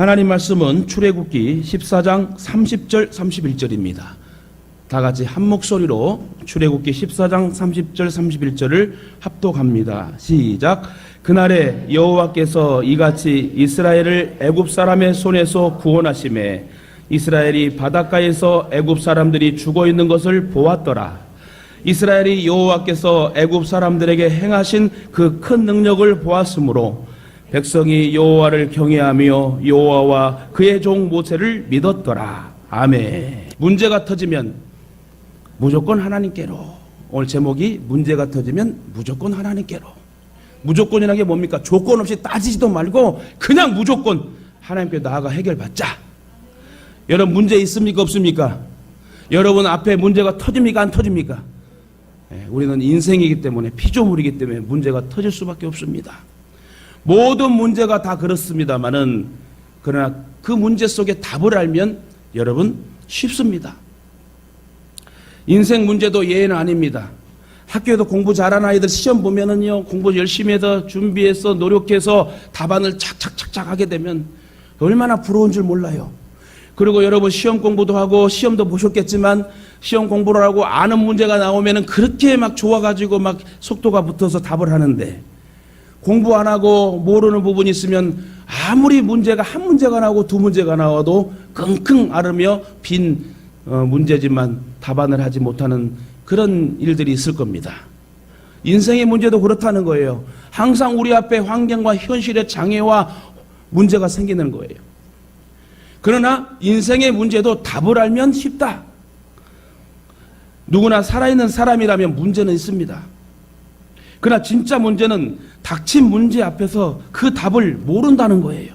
하나님 말씀은 출애굽기 14장 30절 31절입니다. 다 같이 한 목소리로 출애굽기 14장 30절 31절을 합독합니다. 시작. 그날에 여호와께서 이같이 이스라엘을 애굽 사람의 손에서 구원하시매 이스라엘이 바닷가에서 애굽 사람들이 죽어 있는 것을 보았더라. 이스라엘이 여호와께서 애굽 사람들에게 행하신 그 큰 능력을 보았으므로 백성이 여호와를 경외하며 여호와와 그의 종 모세를 믿었더라. 아멘. 문제가 터지면 무조건 하나님께로. 오늘 제목이 문제가 터지면 무조건 하나님께로. 무조건이라는 게 뭡니까? 조건 없이 따지지도 말고 그냥 무조건 하나님께 나아가 해결받자. 여러분 문제 있습니까? 없습니까? 여러분 앞에 문제가 터집니까? 안 터집니까? 우리는 인생이기 때문에 피조물이기 때문에 문제가 터질 수밖에 없습니다. 모든 문제가 다 그렇습니다만은 그러나 그 문제 속에 답을 알면 여러분 쉽습니다. 인생 문제도 예외는 아닙니다. 학교에도 공부 잘하는 아이들 시험 보면은요, 공부 열심히 해서 준비해서 노력해서 답안을 착착착착 하게 되면 얼마나 부러운 줄 몰라요. 그리고 여러분 시험 공부도 하고 시험도 보셨겠지만 시험 공부를 하고 아는 문제가 나오면은 그렇게 막 좋아가지고 막 속도가 붙어서 답을 하는데 공부 안 하고 모르는 부분이 있으면 아무리 문제가 한 문제가 나오고 두 문제가 나와도 끙끙 앓으며 빈 문제지만 답안을 하지 못하는 그런 일들이 있을 겁니다. 인생의 문제도 그렇다는 거예요. 항상 우리 앞에 환경과 현실의 장애와 문제가 생기는 거예요. 그러나 인생의 문제도 답을 알면 쉽다. 누구나 살아있는 사람이라면 문제는 있습니다. 그러나 진짜 문제는 닥친 문제 앞에서 그 답을 모른다는 거예요.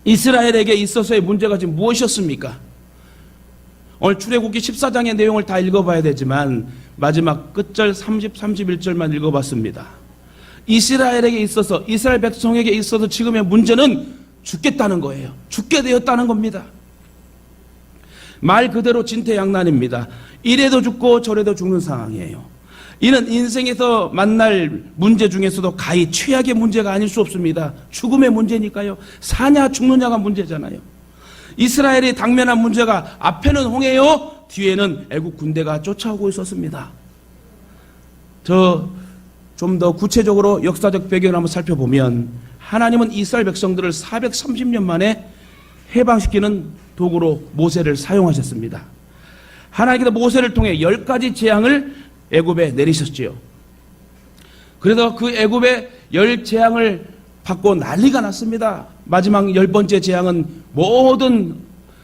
이스라엘에게 있어서의 문제가 지금 무엇이었습니까? 오늘 출애굽기 14장의 내용을 다 읽어봐야 되지만 마지막 끝절 30, 31절만 읽어봤습니다. 이스라엘에게 있어서 이스라엘 백성에게 있어서 지금의 문제는 죽겠다는 거예요. 죽게 되었다는 겁니다. 말 그대로 진퇴양난입니다. 이래도 죽고 저래도 죽는 상황이에요. 이는 인생에서 만날 문제 중에서도 가히 최악의 문제가 아닐 수 없습니다. 죽음의 문제니까요. 사냐 죽느냐가 문제잖아요. 이스라엘이 당면한 문제가 앞에는 홍해요, 뒤에는 애국 군대가 쫓아오고 있었습니다. 좀 더 구체적으로 역사적 배경을 한번 살펴보면 하나님은 이스라엘 백성들을 430년 만에 해방시키는 도구로 모세를 사용하셨습니다. 하나님께서 모세를 통해 10가지 재앙을 애굽에 내리셨지요. 그래서 그 애굽의 10재앙을 받고 난리가 났습니다. 마지막 10번째 재앙은 모든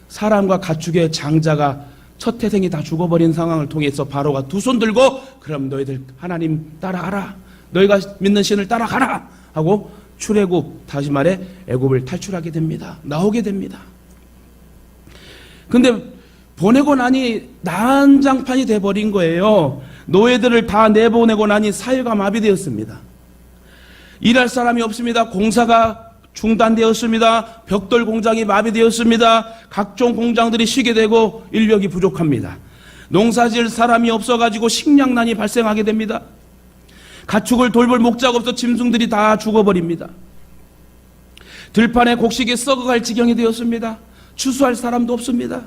사람과 가축의 장자가 첫 태생이 다 죽어버린 상황을 통해서 바로가 두 손 들고 그럼 너희들 하나님 따라가라. 너희가 믿는 신을 따라가라 하고 출애굽, 다시 말해 애굽을 탈출하게 됩니다. 나오게 됩니다. 근데 보내고 나니 난장판이 돼버린 거예요. 노예들을 다 내보내고 나니 사회가 마비되었습니다. 일할 사람이 없습니다. 공사가 중단되었습니다. 벽돌 공장이 마비되었습니다. 각종 공장들이 쉬게 되고 인력이 부족합니다. 농사지을 사람이 없어가지고 식량난이 발생하게 됩니다. 가축을 돌볼 목자가 없어 짐승들이 다 죽어버립니다. 들판에 곡식이 썩어갈 지경이 되었습니다. 추수할 사람도 없습니다.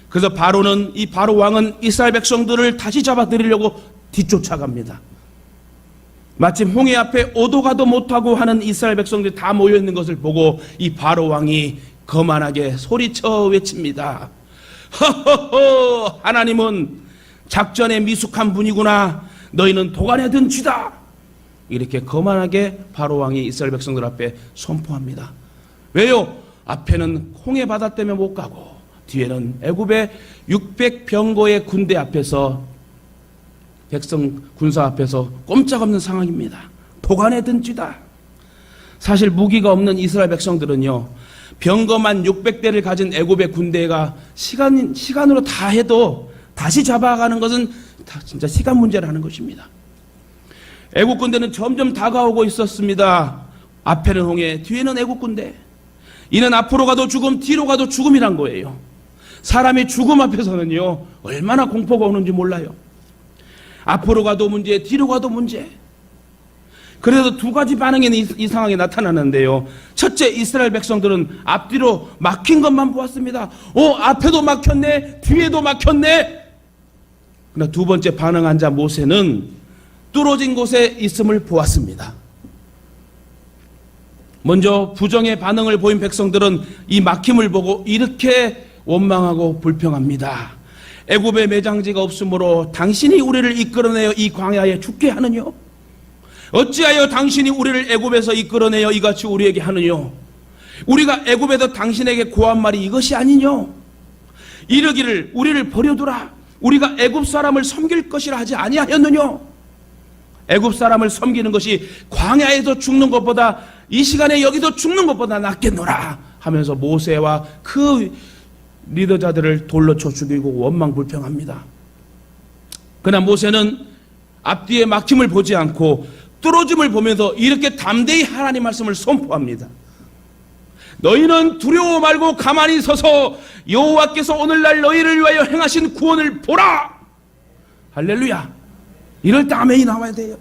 그래서 이 바로 왕은 이스라엘 백성들을 다시 잡아들이려고 뒤쫓아갑니다. 마침 홍해 앞에 오도 가도 못하고 하는 이스라엘 백성들이 다 모여있는 것을 보고 이 바로 왕이 거만하게 소리쳐 외칩니다. 허허허, 하나님은 작전에 미숙한 분이구나. 너희는 도간에 든 쥐다. 이렇게 거만하게 바로 왕이 이스라엘 백성들 앞에 선포합니다. 왜요? 앞에는 홍해 바다 때문에 못 가고 뒤에는 애굽의 600병거의 군대 앞에서 백성 군사 앞에서 꼼짝없는 상황입니다. 도간에 든 쥐다. 사실 무기가 없는 이스라엘 백성들은요, 병거만 600대를 가진 애굽의 군대가 시간으로 다 해도 다시 잡아가는 것은 진짜 시간 문제라는 것입니다. 애국 군대는 점점 다가오고 있었습니다. 앞에는 홍해, 뒤에는 애국 군대. 이는 앞으로 가도 죽음, 뒤로 가도 죽음이란 거예요. 사람이 죽음 앞에서는요, 얼마나 공포가 오는지 몰라요. 앞으로 가도 문제, 뒤로 가도 문제. 그래서 두 가지 반응이 이 상황에 나타나는데요. 첫째, 이스라엘 백성들은 앞뒤로 막힌 것만 보았습니다. 앞에도 막혔네, 뒤에도 막혔네. 그러나 두 번째 반응한 자 모세는 뚫어진 곳에 있음을 보았습니다. 먼저 부정의 반응을 보인 백성들은 이 막힘을 보고 이렇게 원망하고 불평합니다. 애굽에 매장지가 없으므로 당신이 우리를 이끌어내어 이 광야에 죽게 하느냐? 어찌하여 당신이 우리를 애굽에서 이끌어내어 이같이 우리에게 하느냐? 우리가 애굽에서 당신에게 고한 말이 이것이 아니냐? 이르기를 우리를 버려두라. 우리가 애굽 사람을 섬길 것이라 하지 아니하였느냐? 애굽 사람을 섬기는 것이 광야에서 죽는 것보다 이 시간에 여기서 죽는 것보다 낫겠노라 하면서 모세와 그 리더자들을 돌로 쳐 죽이고 원망불평합니다. 그러나 모세는 앞뒤에 막힘을 보지 않고 뚫어짐을 보면서 이렇게 담대히 하나님 말씀을 선포합니다. 너희는 두려워 말고 가만히 서서 여호와께서 오늘날 너희를 위하여 행하신 구원을 보라. 할렐루야. 이럴 때 아멘이 나와야 돼요.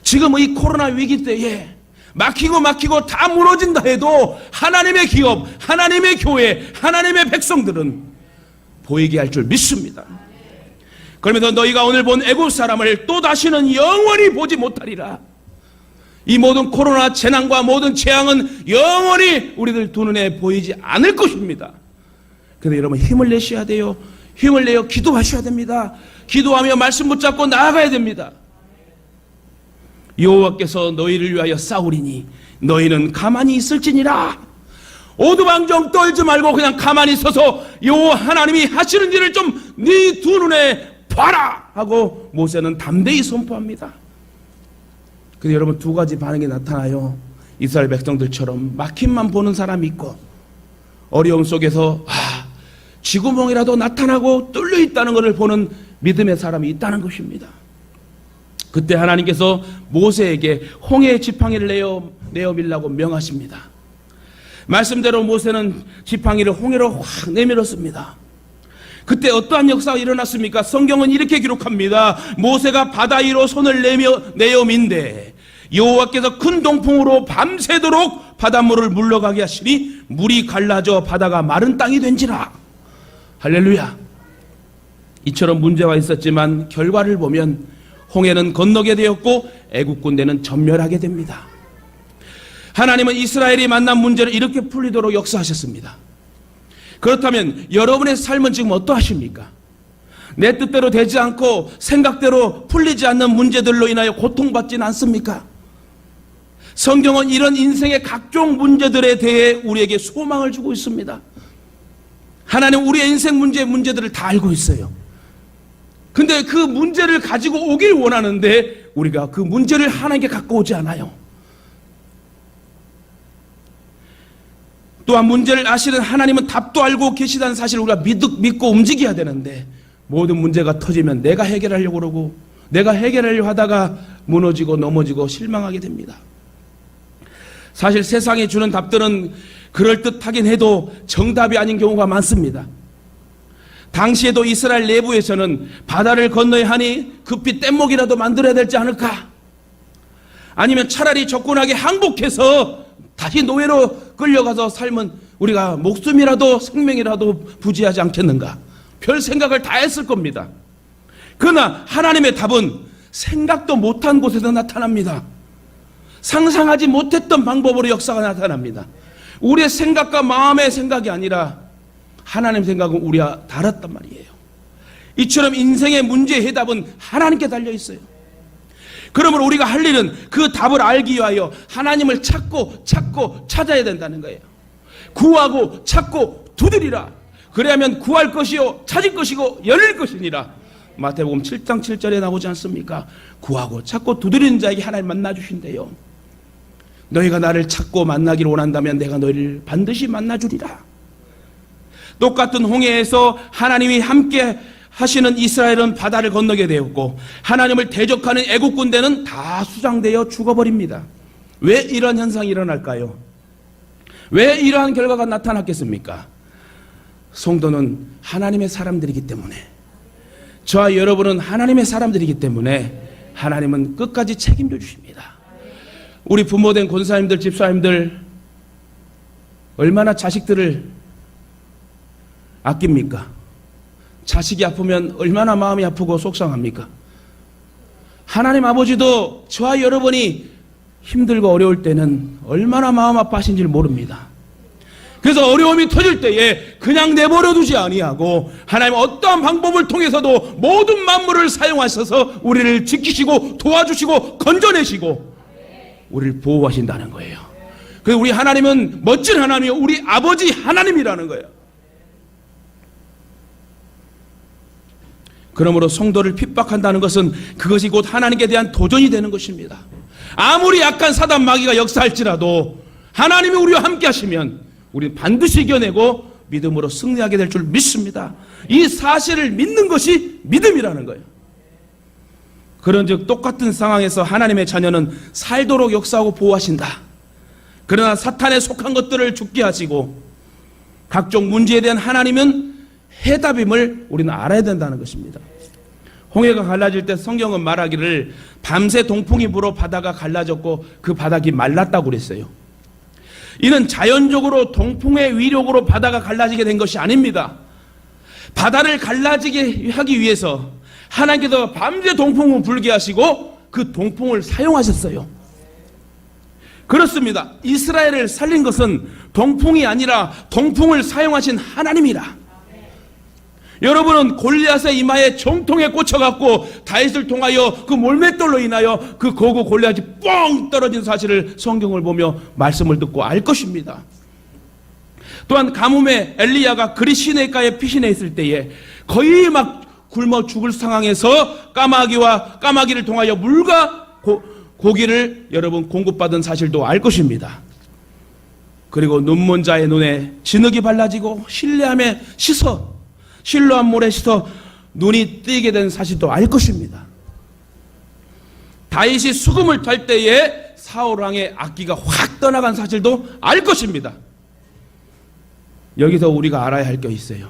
지금 이 코로나 위기 때에 막히고 다 무너진다 해도 하나님의 기업, 하나님의 교회, 하나님의 백성들은 보이게 할 줄 믿습니다. 그러면서 너희가 오늘 본 애굽 사람을 또 다시는 영원히 보지 못하리라. 이 모든 코로나 재난과 모든 재앙은 영원히 우리들 두 눈에 보이지 않을 것입니다. 그런데 여러분 힘을 내셔야 돼요. 힘을 내어 기도하셔야 됩니다. 기도하며 말씀 붙잡고 나아가야 됩니다. 여호와께서 너희를 위하여 싸우리니 너희는 가만히 있을지니라. 오두방정 떨지 말고 그냥 가만히 서서 여호와 하나님이 하시는 일을 좀 네 두 눈에 봐라 하고 모세는 담대히 선포합니다. 근데 여러분 두 가지 반응이 나타나요. 이스라엘 백성들처럼 막힘만 보는 사람이 있고 어려움 속에서 쥐구멍이라도 나타나고 뚫려 있다는 것을 보는 믿음의 사람이 있다는 것입니다. 그때 하나님께서 모세에게 홍해의 지팡이를 내어 밀라고 명하십니다. 말씀대로 모세는 지팡이를 홍해로 확 내밀었습니다. 그때 어떠한 역사가 일어났습니까? 성경은 이렇게 기록합니다. 모세가 바다 위로 손을 내어 민대 여호와께서 큰 동풍으로 밤새도록 바닷물을 물러가게 하시니 물이 갈라져 바다가 마른 땅이 된지라. 할렐루야. 이처럼 문제가 있었지만 결과를 보면 홍해는 건너게 되었고 애국 군대는 전멸하게 됩니다. 하나님은 이스라엘이 만난 문제를 이렇게 풀리도록 역사하셨습니다. 그렇다면 여러분의 삶은 지금 어떠하십니까? 내 뜻대로 되지 않고 생각대로 풀리지 않는 문제들로 인하여 고통받지는 않습니까? 성경은 이런 인생의 각종 문제들에 대해 우리에게 소망을 주고 있습니다. 하나님 우리의 인생 문제들을 다 알고 있어요. 근데 그 문제를 가지고 오길 원하는데 우리가 그 문제를 하나님께 갖고 오지 않아요. 또한 문제를 아시는 하나님은 답도 알고 계시다는 사실을 우리가 믿고 움직여야 되는데 모든 문제가 터지면 내가 해결하려고 그러고 내가 해결하려고 하다가 무너지고 넘어지고 실망하게 됩니다. 사실 세상이 주는 답들은 그럴듯하긴 해도 정답이 아닌 경우가 많습니다. 당시에도 이스라엘 내부에서는 바다를 건너야 하니 급히 뗏목이라도 만들어야 되지 않을까? 아니면 차라리 적군에게 항복해서 다시 노예로 끌려가서 삶은 우리가 목숨이라도 생명이라도 부지하지 않겠는가? 별 생각을 다 했을 겁니다. 그러나 하나님의 답은 생각도 못한 곳에서 나타납니다. 상상하지 못했던 방법으로 역사가 나타납니다. 우리의 생각과 마음의 생각이 아니라 하나님 생각은 우리와 다랐단 말이에요. 이처럼 인생의 문제의 해답은 하나님께 달려있어요. 그러므로 우리가 할 일은 그 답을 알기 위하여 하나님을 찾고 찾아야 된다는 거예요. 구하고 찾고 두드리라. 그래야면 구할 것이요 찾을 것이고 열릴 것이니라. 마태복음 7장 7절에 나오지 않습니까? 구하고 찾고 두드리는 자에게 하나님 만나주신대요. 너희가 나를 찾고 만나기를 원한다면 내가 너희를 반드시 만나주리라. 똑같은 홍해에서 하나님이 함께 하시는 이스라엘은 바다를 건너게 되었고 하나님을 대적하는 애국 군대는 다 수장되어 죽어버립니다. 왜 이런 현상이 일어날까요? 왜 이러한 결과가 나타났겠습니까? 성도는 하나님의 사람들이기 때문에, 저와 여러분은 하나님의 사람들이기 때문에 하나님은 끝까지 책임져 주십니다. 우리 부모된 권사님들, 집사님들 얼마나 자식들을 아낍니까? 자식이 아프면 얼마나 마음이 아프고 속상합니까? 하나님 아버지도 저와 여러분이 힘들고 어려울 때는 얼마나 마음 아파하신지 모릅니다. 그래서 어려움이 터질 때에 그냥 내버려 두지 아니하고 하나님 어떠한 방법을 통해서도 모든 만물을 사용하셔서 우리를 지키시고 도와주시고 건져내시고 우리를 보호하신다는 거예요. 그래서 우리 하나님은 멋진 하나님이요, 우리 아버지 하나님이라는 거예요. 그러므로 성도를 핍박한다는 것은 그것이 곧 하나님께 대한 도전이 되는 것입니다. 아무리 약한 사단 마귀가 역사할지라도 하나님이 우리와 함께 하시면 우리는 반드시 이겨내고 믿음으로 승리하게 될 줄 믿습니다. 이 사실을 믿는 것이 믿음이라는 거예요. 그런즉 똑같은 상황에서 하나님의 자녀는 살도록 역사하고 보호하신다. 그러나 사탄에 속한 것들을 죽게 하시고 각종 문제에 대한 하나님은 해답임을 우리는 알아야 된다는 것입니다. 홍해가 갈라질 때 성경은 말하기를 밤새 동풍이 불어 바다가 갈라졌고 그 바닥이 말랐다고 그랬어요. 이는 자연적으로 동풍의 위력으로 바다가 갈라지게 된 것이 아닙니다. 바다를 갈라지게 하기 위해서 하나님께서 밤새 동풍을 불게 하시고 그 동풍을 사용하셨어요. 그렇습니다. 이스라엘을 살린 것은 동풍이 아니라 동풍을 사용하신 하나님이라. 여러분은 골리앗의 이마에 정통에 꽂혀갖고 다윗을 통하여 그 몰맷돌로 인하여 그 고구 골리앗이 뻥 떨어진 사실을 성경을 보며 말씀을 듣고 알 것입니다. 또한 가뭄에 엘리야가 그리 시내가에 피신해 있을 때에 거의 막 굶어 죽을 상황에서 까마귀를 통하여 물과 고기를 여러분 공급받은 사실도 알 것입니다. 그리고 눈먼 자의 눈에 진흙이 발라지고 신뢰함에 씻어 실로암 물에 씻어 눈이 뜨이게 된 사실도 알 것입니다. 다윗이 수금을 탈 때에 사울왕의 악기가 확 떠나간 사실도 알 것입니다. 여기서 우리가 알아야 할 게 있어요.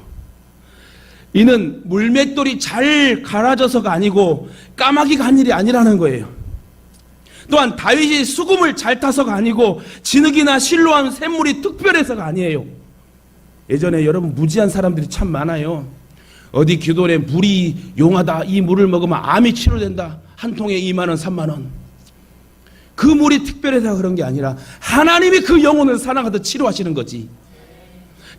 이는 물맷돌이 잘 갈아져서가 아니고 까마귀가 한 일이 아니라는 거예요. 또한 다윗이 수금을 잘 타서가 아니고 진흙이나 실로암 샘물이 특별해서가 아니에요. 예전에 여러분 무지한 사람들이 참 많아요. 어디 기도에 물이 용하다, 이 물을 먹으면 암이 치료된다, 한 통에 2만 원, 3만 원. 그 물이 특별해서 그런 게 아니라 하나님이 그 영혼을 사랑하듯 치료하시는 거지.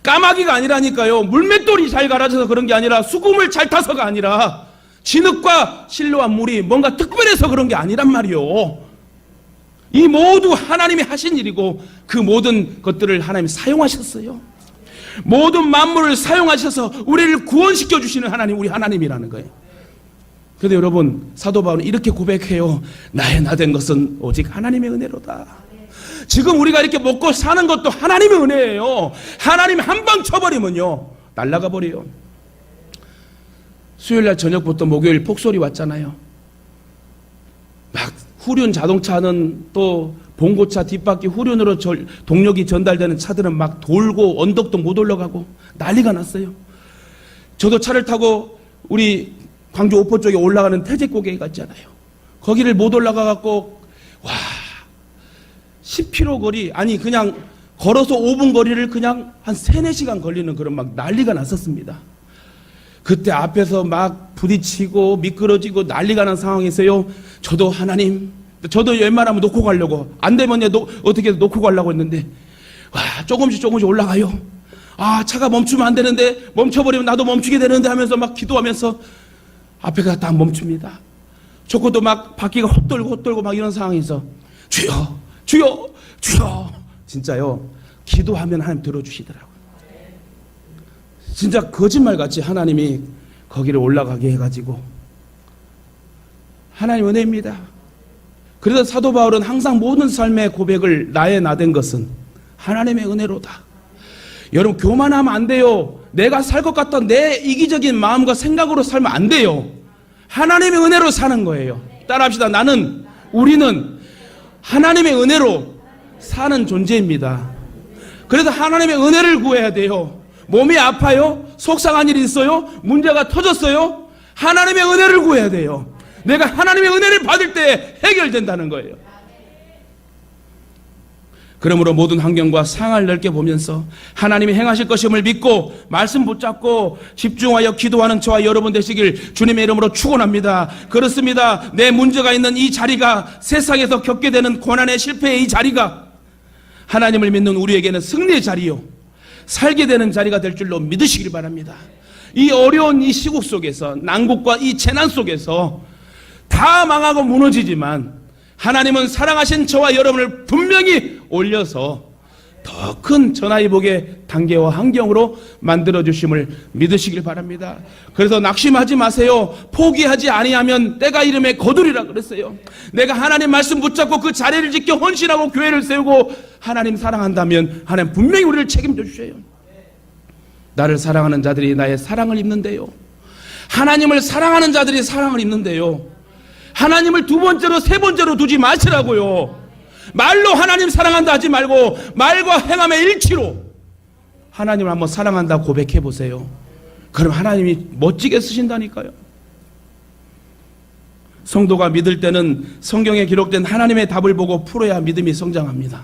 까마귀가 아니라니까요. 물맷돌이 잘 갈아져서 그런 게 아니라 수금을 잘 타서가 아니라 진흙과 실로암 물이 뭔가 특별해서 그런 게 아니란 말이요. 이 모두 하나님이 하신 일이고 그 모든 것들을 하나님이 사용하셨어요. 모든 만물을 사용하셔서 우리를 구원시켜 주시는 하나님, 우리 하나님이라는 거예요. 그런데 여러분, 사도 바울은 이렇게 고백해요. 나의 나 된 것은 오직 하나님의 은혜로다. 지금 우리가 이렇게 먹고 사는 것도 하나님의 은혜예요. 하나님 한 방 쳐버리면요 날아가 버려요. 수요일날 저녁부터 목요일 폭설이 왔잖아요. 막 후륜 자동차는 또 봉고차 뒷바퀴 후륜으로 동력이 전달되는 차들은 막 돌고 언덕도 못 올라가고 난리가 났어요. 저도 차를 타고 우리 광주 오포 쪽에 올라가는 태제고개 갔잖아요. 거기를 못 올라가갖고 와 10km 거리, 아니 그냥 걸어서 5분 거리를 그냥 한 3-4시간 걸리는 그런 막 난리가 났었습니다. 그때 앞에서 막 부딪히고 미끄러지고 난리가 난 상황에서요, 저도 하나님, 저도 웬만하면 놓고 가려고, 안 되면 어떻게 놓고 가려고 했는데 와 조금씩 올라가요. 아 차가 멈추면 안 되는데, 멈춰버리면 나도 멈추게 되는데 하면서 막 기도하면서 앞에가 딱 멈춥니다. 저것도 막 바퀴가 헛돌고 막 이런 상황에서 주여 주여 주여, 진짜요 기도하면 하나님 들어주시더라고요. 진짜 거짓말같이 하나님이 거기를 올라가게 해가지고 하나님 은혜입니다. 그래서 사도 바울은 항상 모든 삶의 고백을 나의 나 된 것은 하나님의 은혜로다. 여러분 교만하면 안 돼요. 내가 살 것 같던 내 이기적인 마음과 생각으로 살면 안 돼요. 하나님의 은혜로 사는 거예요. 따라합시다. 우리는 하나님의 은혜로 사는 존재입니다. 그래서 하나님의 은혜를 구해야 돼요. 몸이 아파요? 속상한 일이 있어요? 문제가 터졌어요? 하나님의 은혜를 구해야 돼요. 내가 하나님의 은혜를 받을 때 해결된다는 거예요. 그러므로 모든 환경과 상황을 넓게 보면서 하나님이 행하실 것임을 믿고 말씀 붙잡고 집중하여 기도하는 저와 여러분 되시길 주님의 이름으로 축원합니다. 그렇습니다. 내 문제가 있는 이 자리가, 세상에서 겪게 되는 고난의 실패의 이 자리가 하나님을 믿는 우리에게는 승리의 자리요, 살게 되는 자리가 될 줄로 믿으시길 바랍니다. 이 어려운 이 시국 속에서, 난국과 이 재난 속에서 다 망하고 무너지지만 하나님은 사랑하신 저와 여러분을 분명히 올려서 더 큰 전화위복의 단계와 환경으로 만들어주심을 믿으시길 바랍니다. 그래서 낙심하지 마세요. 포기하지 아니하면 때가 이름에 거두리라 그랬어요. 내가 하나님 말씀 붙잡고 그 자리를 지켜 헌신하고 교회를 세우고 하나님 사랑한다면 하나님 분명히 우리를 책임져 주셔요. 나를 사랑하는 자들이 나의 사랑을 입는데요, 하나님을 사랑하는 자들이 사랑을 입는데요, 하나님을 두 번째로 세 번째로 두지 마시라고요. 말로 하나님 사랑한다 하지 말고 말과 행함의 일치로 하나님을 한번 사랑한다 고백해 보세요. 그럼 하나님이 멋지게 쓰신다니까요. 성도가 믿을 때는 성경에 기록된 하나님의 답을 보고 풀어야 믿음이 성장합니다.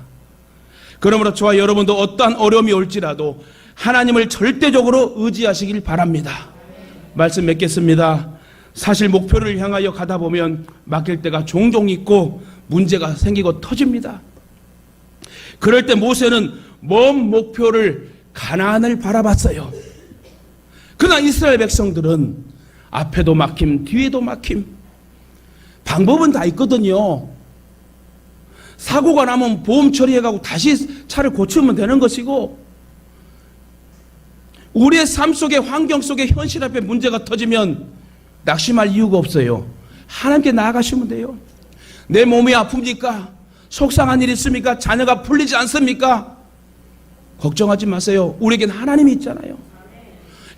그러므로 저와 여러분도 어떠한 어려움이 올지라도 하나님을 절대적으로 의지하시길 바랍니다. 말씀 맺겠습니다. 사실 목표를 향하여 가다 보면 막힐 때가 종종 있고 문제가 생기고 터집니다. 그럴 때 모세는 먼 목표를, 가나안을 바라봤어요. 그러나 이스라엘 백성들은 앞에도 막힘, 뒤에도 막힘, 방법은 다 있거든요. 사고가 나면 보험 처리해가고 다시 차를 고치면 되는 것이고, 우리의 삶 속에, 환경 속에 현실 앞에 문제가 터지면 낙심할 이유가 없어요. 하나님께 나아가시면 돼요. 내 몸이 아픕니까? 속상한 일이 있습니까? 자녀가 풀리지 않습니까? 걱정하지 마세요. 우리에겐 하나님이 있잖아요.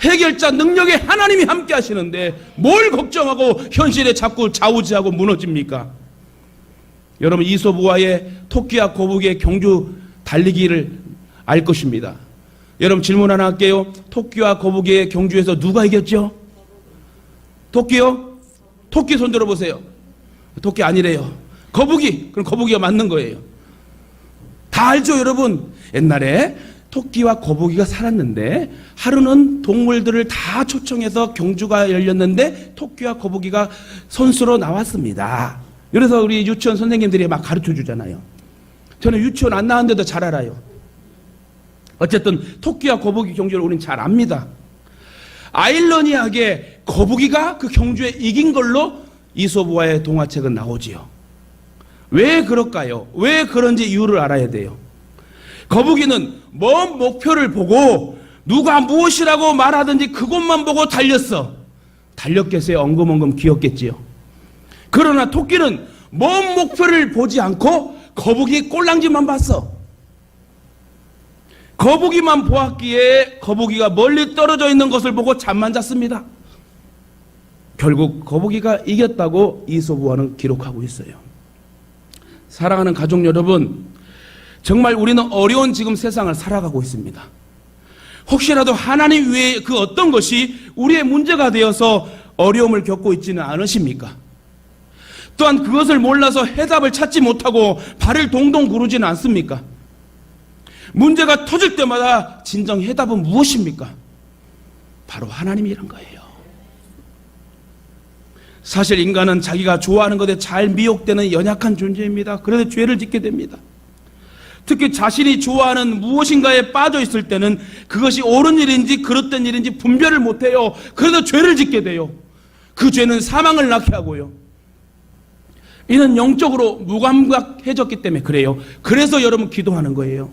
해결자 능력에 하나님이 함께 하시는데 뭘 걱정하고 현실에 자꾸 좌우지하고 무너집니까? 여러분, 이솝우와의 토끼와 거북이의 경주 달리기를 알 것입니다. 여러분, 질문 하나 할게요. 토끼와 거북이의 경주에서 누가 이겼죠? 토끼요? 토끼 손 들어보세요. 토끼 아니래요. 거북이. 그럼 거북이가 맞는 거예요. 다 알죠, 여러분? 옛날에 토끼와 거북이가 살았는데 하루는 동물들을 다 초청해서 경주가 열렸는데 토끼와 거북이가 선수로 나왔습니다. 그래서 우리 유치원 선생님들이 막 가르쳐 주잖아요. 저는 유치원 안 나왔는데도 잘 알아요. 어쨌든 토끼와 거북이 경주를 우리는 잘 압니다. 아이러니하게 거북이가 그 경주에 이긴 걸로 이솝우와의 동화책은 나오지요. 왜 그럴까요? 왜 그런지 이유를 알아야 돼요. 거북이는 먼 목표를 보고 누가 무엇이라고 말하든지 그것만 보고 달렸어. 달렸겠어요? 엉금엉금 기었겠지요. 그러나 토끼는 먼 목표를 보지 않고 거북이 꼴랑지만 봤어. 거북이만 보았기에 거북이가 멀리 떨어져 있는 것을 보고 잠만 잤습니다. 결국 거북이가 이겼다고 이솝우와는 기록하고 있어요. 사랑하는 가족 여러분, 정말 우리는 어려운 지금 세상을 살아가고 있습니다. 혹시라도 하나님 외에 그 어떤 것이 우리의 문제가 되어서 어려움을 겪고 있지는 않으십니까? 또한 그것을 몰라서 해답을 찾지 못하고 발을 동동 구르지는 않습니까? 문제가 터질 때마다 진정 해답은 무엇입니까? 바로 하나님이란 거예요. 사실 인간은 자기가 좋아하는 것에 잘 미혹되는 연약한 존재입니다. 그래서 죄를 짓게 됩니다. 특히 자신이 좋아하는 무엇인가에 빠져 있을 때는 그것이 옳은 일인지 그릇된 일인지 분별을 못해요. 그래서 죄를 짓게 돼요. 그 죄는 사망을 낳게 하고요. 이는 영적으로 무감각해졌기 때문에 그래요. 그래서 여러분 기도하는 거예요.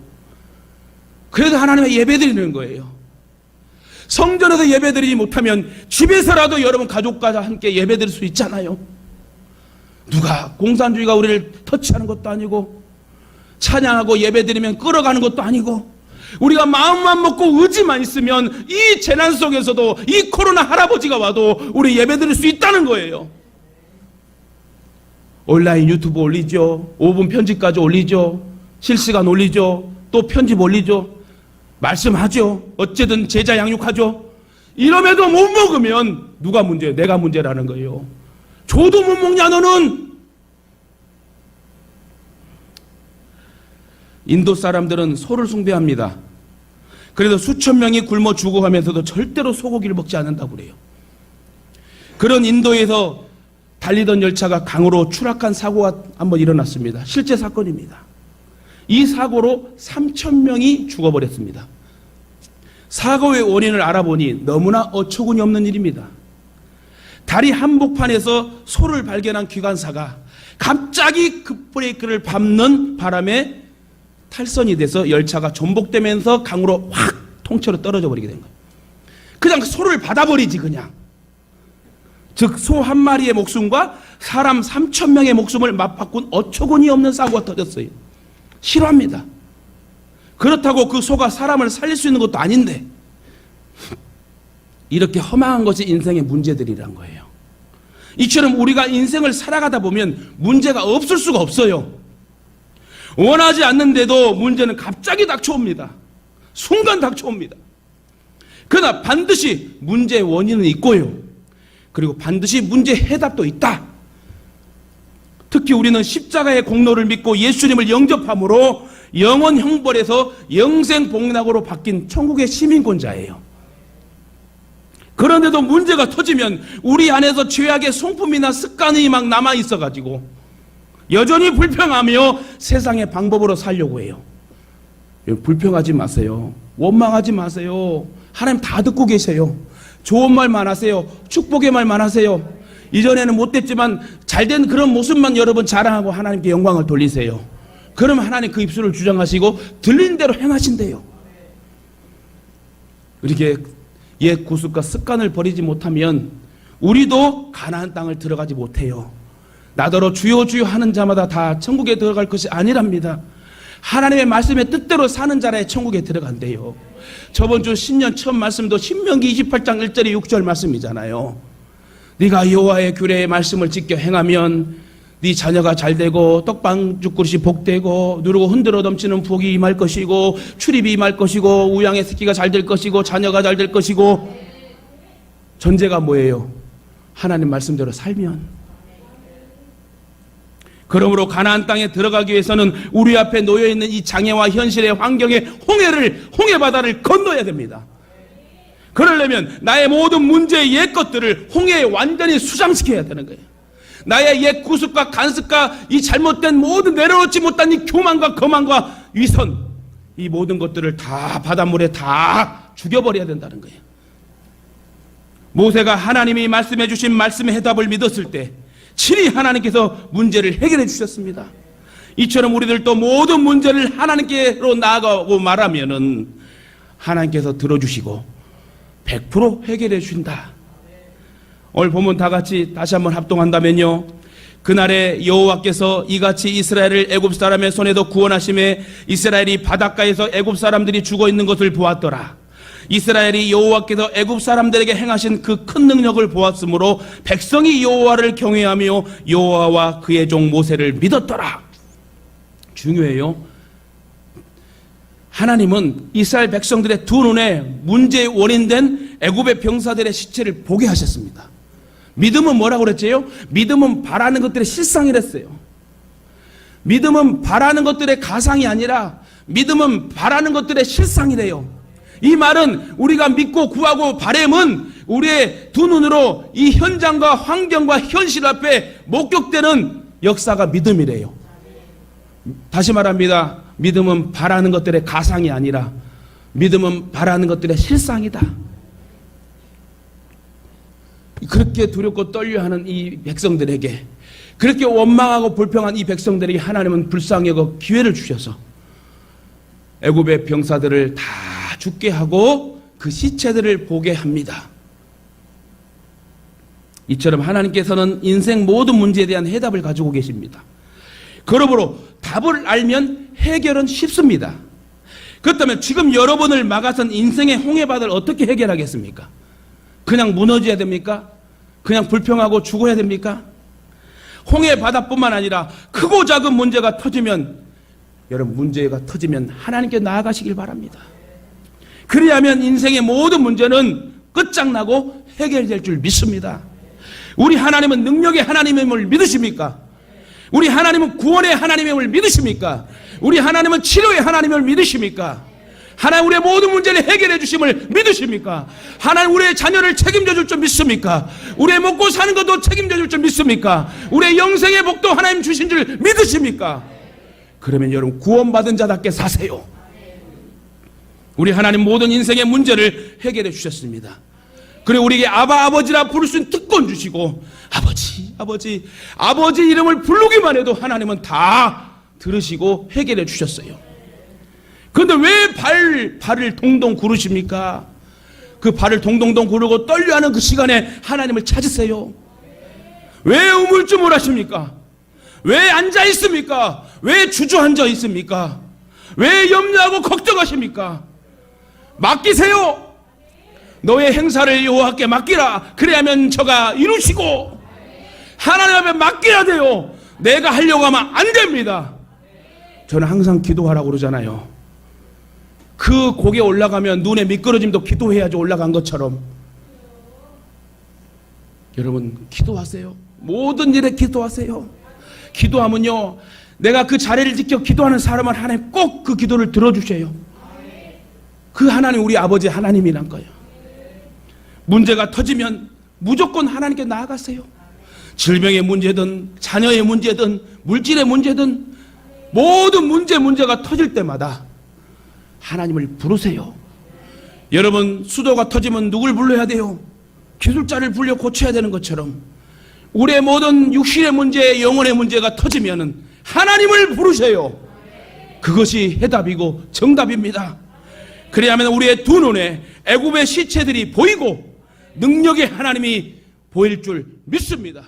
그래서 하나님의 예배드리는 거예요. 성전에서 예배드리지 못하면 집에서라도 여러분 가족과 함께 예배드릴 수 있잖아요. 누가 공산주의가 우리를 터치하는 것도 아니고 찬양하고 예배드리면 끌어가는 것도 아니고 우리가 마음만 먹고 의지만 있으면 이 재난 속에서도 이 코로나 할아버지가 와도 우리 예배드릴 수 있다는 거예요. 온라인 유튜브 올리죠. 5분 편집까지 올리죠. 실시간 올리죠. 또 편집 올리죠. 말씀하죠. 어쨌든 제자 양육하죠. 이럼에도 못 먹으면 누가 문제예요? 내가 문제라는 거예요. 줘도 못 먹냐 너는? 인도 사람들은 소를 숭배합니다. 그래도 수천 명이 굶어 죽어가면서도 절대로 소고기를 먹지 않는다고 그래요. 그런 인도에서 달리던 열차가 강으로 추락한 사고가 한번 일어났습니다. 실제 사건입니다. 이 사고로 3,000명이 죽어버렸습니다. 사고의 원인을 알아보니 너무나 어처구니 없는 일입니다. 다리 한복판에서 소를 발견한 기관사가 갑자기 급브레이크를 밟는 바람에 탈선이 돼서 열차가 전복되면서 강으로 확 통째로 떨어져 버리게 된 거예요. 그냥 소를 받아버리지 그냥. 즉 소 한 마리의 목숨과 사람 3,000명의 목숨을 맞바꾼 어처구니 없는 사고가 터졌어요. 싫어합니다. 그렇다고 그 소가 사람을 살릴 수 있는 것도 아닌데 이렇게 허망한 것이 인생의 문제들이란 거예요. 이처럼 우리가 인생을 살아가다 보면 문제가 없을 수가 없어요. 원하지 않는데도 문제는 갑자기 닥쳐옵니다. 순간 닥쳐옵니다. 그러나 반드시 문제의 원인은 있고요. 그리고 반드시 문제 해답도 있다. 특히 우리는 십자가의 공로를 믿고 예수님을 영접함으로 영원 형벌에서 영생 복락으로 바뀐 천국의 시민권자예요. 그런데도 문제가 터지면 우리 안에서 죄악의 성품이나 습관이 막 남아 있어가지고 여전히 불평하며 세상의 방법으로 살려고 해요. 불평하지 마세요. 원망하지 마세요. 하나님 다 듣고 계세요. 좋은 말만 하세요. 축복의 말만 하세요. 이전에는 못됐지만 잘된 그런 모습만 여러분 자랑하고 하나님께 영광을 돌리세요. 그러면 하나님 그 입술을 주장하시고 들린 대로 행하신대요. 이렇게 옛 구습과 습관을 버리지 못하면 우리도 가나안 땅을 들어가지 못해요. 나더러 주여 주여 하는 자마다 다 천국에 들어갈 것이 아니랍니다. 하나님의 말씀의 뜻대로 사는 자라야 천국에 들어간대요. 저번 주 신년 처음 말씀도 신명기 28장 1절에 6절 말씀이잖아요. 네가 여호와의 규례의 말씀을 지켜 행하면 네 자녀가 잘되고 떡방죽 그릇이 복되고 누르고 흔들어 넘치는 복이 임할 것이고 출입이 임할 것이고 우양의 새끼가 잘 될 것이고 자녀가 잘 될 것이고. 전제가 뭐예요? 하나님 말씀대로 살면. 그러므로 가나안 땅에 들어가기 위해서는 우리 앞에 놓여있는 이 장애와 현실의 환경의 홍해 바다를 건너야 됩니다. 그러려면 나의 모든 문제의 옛 것들을 홍해에 완전히 수장시켜야 되는 거예요. 나의 옛 구습과 간습과 이 잘못된 모든 내려놓지 못한 이 교만과 거만과 위선, 이 모든 것들을 다 바닷물에 다 죽여버려야 된다는 거예요. 모세가 하나님이 말씀해 주신 말씀의 해답을 믿었을 때 친히 하나님께서 문제를 해결해 주셨습니다. 이처럼 우리들도 모든 문제를 하나님께로 나아가고 말하면은 하나님께서 들어주시고 100% 해결해 주신다. 오늘 보면 다 같이 다시 한번 합동한다면요. 그날에 여호와께서 이같이 이스라엘을 애굽 사람의 손에서 구원하심에 이스라엘이 바닷가에서 애굽 사람들이 죽어 있는 것을 보았더라. 이스라엘이 여호와께서 애굽 사람들에게 행하신 그 큰 능력을 보았으므로 백성이 여호와를 경외하며 여호와와 그의 종 모세를 믿었더라. 중요해요. 하나님은 이스라엘 백성들의 두 눈에 문제의 원인된 애굽의 병사들의 시체를 보게 하셨습니다. 믿음은 뭐라고 그랬지요? 믿음은 바라는 것들의 실상이랬어요. 믿음은 바라는 것들의 가상이 아니라 믿음은 바라는 것들의 실상이래요. 이 말은 우리가 믿고 구하고 바램은 우리의 두 눈으로 이 현장과 환경과 현실 앞에 목격되는 역사가 믿음이래요. 다시 말합니다. 믿음은 바라는 것들의 가상이 아니라 믿음은 바라는 것들의 실상이다. 그렇게 두렵고 떨려하는 이 백성들에게, 그렇게 원망하고 불평한 이 백성들에게 하나님은 불쌍히 여겨 기회를 주셔서 애굽의 병사들을 다 죽게 하고 그 시체들을 보게 합니다. 이처럼 하나님께서는 인생 모든 문제에 대한 해답을 가지고 계십니다. 그러므로 답을 알면 해결은 쉽습니다. 그렇다면 지금 여러분을 막아선 인생의 홍해바다를 어떻게 해결하겠습니까? 그냥 무너져야 됩니까? 그냥 불평하고 죽어야 됩니까? 홍해바다뿐만 아니라 크고 작은 문제가 터지면, 여러분 문제가 터지면 하나님께 나아가시길 바랍니다. 그리하면 인생의 모든 문제는 끝장나고 해결될 줄 믿습니다. 우리 하나님은 능력의 하나님임을 믿으십니까? 우리 하나님은 구원의 하나님임을 믿으십니까? 우리 하나님은 치료의 하나님임을 믿으십니까? 하나님 우리의 모든 문제를 해결해 주심을 믿으십니까? 하나님 우리의 자녀를 책임져 줄 줄 믿습니까? 우리의 먹고 사는 것도 책임져 줄 줄 믿습니까? 우리의 영생의 복도 하나님 주신 줄 믿으십니까? 그러면 여러분 구원받은 자답게 사세요. 우리 하나님 모든 인생의 문제를 해결해 주셨습니다. 그리고 우리에게 아바 아버지라 부를 수 있는 특권 주시고 아버지 이름을 부르기만 해도 하나님은 다 들으시고 해결해 주셨어요. 그런데 왜 발을 동동 구르십니까? 그 발을 동동동 구르고 떨려하는 그 시간에 하나님을 찾으세요. 왜 우물쭈물하십니까? 왜 앉아 있습니까? 왜 주저앉아 있습니까? 왜 염려하고 걱정하십니까? 맡기세요. 너의 행사를 여호와께 맡기라. 그래야면 저가 이루시고, 하나님 앞에 맡겨야 돼요. 내가 하려고 하면 안 됩니다. 저는 항상 기도하라고 그러잖아요. 그 곡에 올라가면 눈에 미끄러짐도 기도해야지 올라간 것처럼. 여러분 기도하세요. 모든 일에 기도하세요. 기도하면요, 내가 그 자리를 지켜 기도하는 사람은 하나님 꼭 그 기도를 들어주셔요. 그 하나님 우리 아버지 하나님이란 거예요. 문제가 터지면 무조건 하나님께 나아가세요. 질병의 문제든 자녀의 문제든 물질의 문제든 모든 문제가 터질 때마다 하나님을 부르세요. 여러분 수도가 터지면 누굴 불러야 돼요? 기술자를 불려 고쳐야 되는 것처럼 우리의 모든 육신의 문제, 영혼의 문제가 터지면은 하나님을 부르세요. 그것이 해답이고 정답입니다. 그래야만 우리의 두 눈에 애굽의 시체들이 보이고 능력의 하나님이 보일 줄 믿습니다.